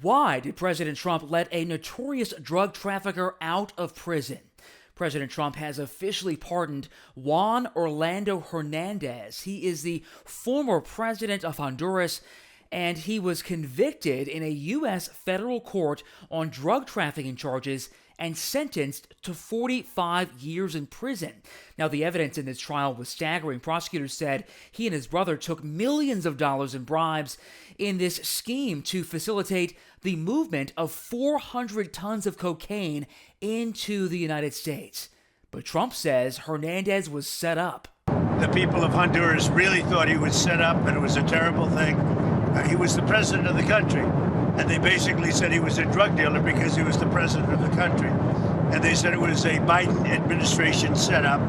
Why did President Trump let a notorious drug trafficker out of prison? President Trump has officially pardoned Juan Orlando Hernández. He is the former president of Honduras, and he was convicted in a U.S. federal court on drug trafficking charges and sentenced to 45 years in prison. Now, the evidence in this trial was staggering. Prosecutors said he and his brother took millions of dollars in bribes in this scheme to facilitate the movement of 400 tons of cocaine into the United States. But Trump says Hernández was set up. The people of Honduras really thought he was set up, and it was a terrible thing. He was the president of the country, and they basically said he was a drug dealer because he was the president of the country. And they said it was a Biden administration setup,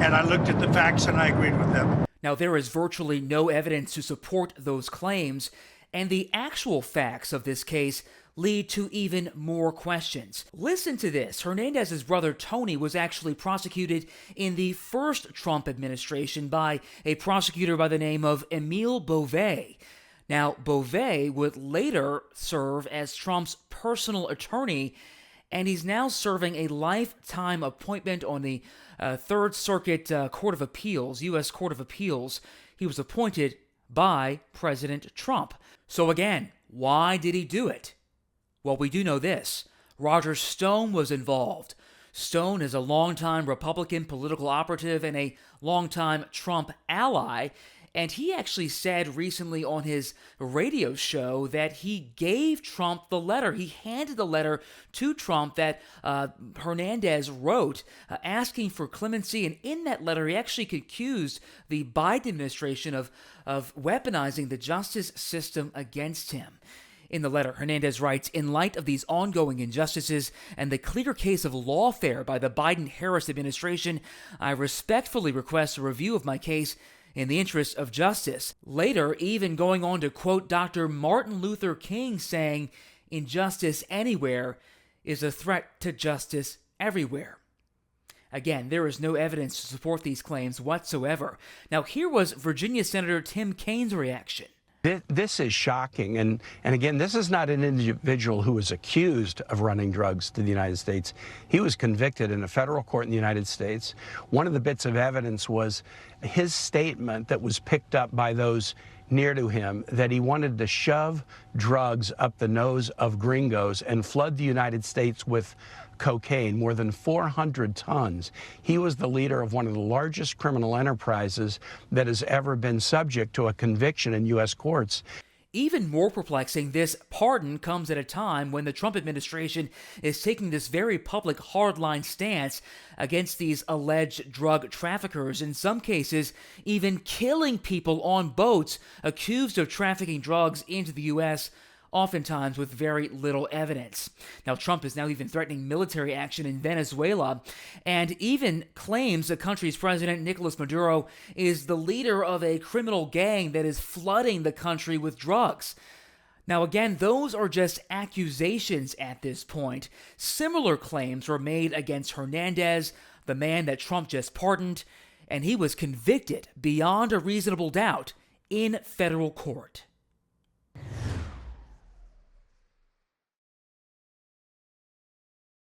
and I looked at the facts and I agreed with them. Now, there is virtually no evidence to support those claims, and the actual facts of this case lead to even more questions. Listen to this. Hernández's brother Tony was actually prosecuted in the first Trump administration by a prosecutor by the name of Emile Beauvais. Now, Beauvais would later serve as Trump's personal attorney, and he's now serving a lifetime appointment on the Third Circuit Court of Appeals, U.S. Court of Appeals. He was appointed by President Trump. So again, why did he do it? Well, we do know this. Roger Stone was involved. Stone is a longtime Republican political operative and a longtime Trump ally, and he actually said recently on his radio show that he gave Trump the letter. He handed the letter to Trump that Hernández wrote asking for clemency. And in that letter, he actually accused the Biden administration of weaponizing the justice system against him. In the letter, Hernández writes, "In light of these ongoing injustices and the clear case of lawfare by the Biden-Harris administration, I respectfully request a review of my case in the interest of justice." Later, even going on to quote Dr. Martin Luther King saying, "Injustice anywhere is a threat to justice everywhere." Again, there is no evidence to support these claims whatsoever. Now, here was Virginia Senator Tim Kaine's reaction. This is shocking. And again, this is not an individual who was accused of running drugs to the United States. He was convicted in a federal court in the United States. One of the bits of evidence was his statement that was picked up by those near to him that he wanted to shove drugs up the nose of gringos and flood the United States with cocaine, more than 400 tons. He was the leader of one of the largest criminal enterprises that has ever been subject to a conviction in U.S. courts. Even more perplexing, this pardon comes at a time when the Trump administration is taking this very public hardline stance against these alleged drug traffickers, in some cases even killing people on boats accused of trafficking drugs into the U.S., oftentimes with very little evidence. Now, Trump is now even threatening military action in Venezuela, and even claims the country's president, Nicolas Maduro, is the leader of a criminal gang that is flooding the country with drugs. Now, again, those are just accusations at this point. Similar claims were made against Hernández, the man that Trump just pardoned, and he was convicted beyond a reasonable doubt in federal court.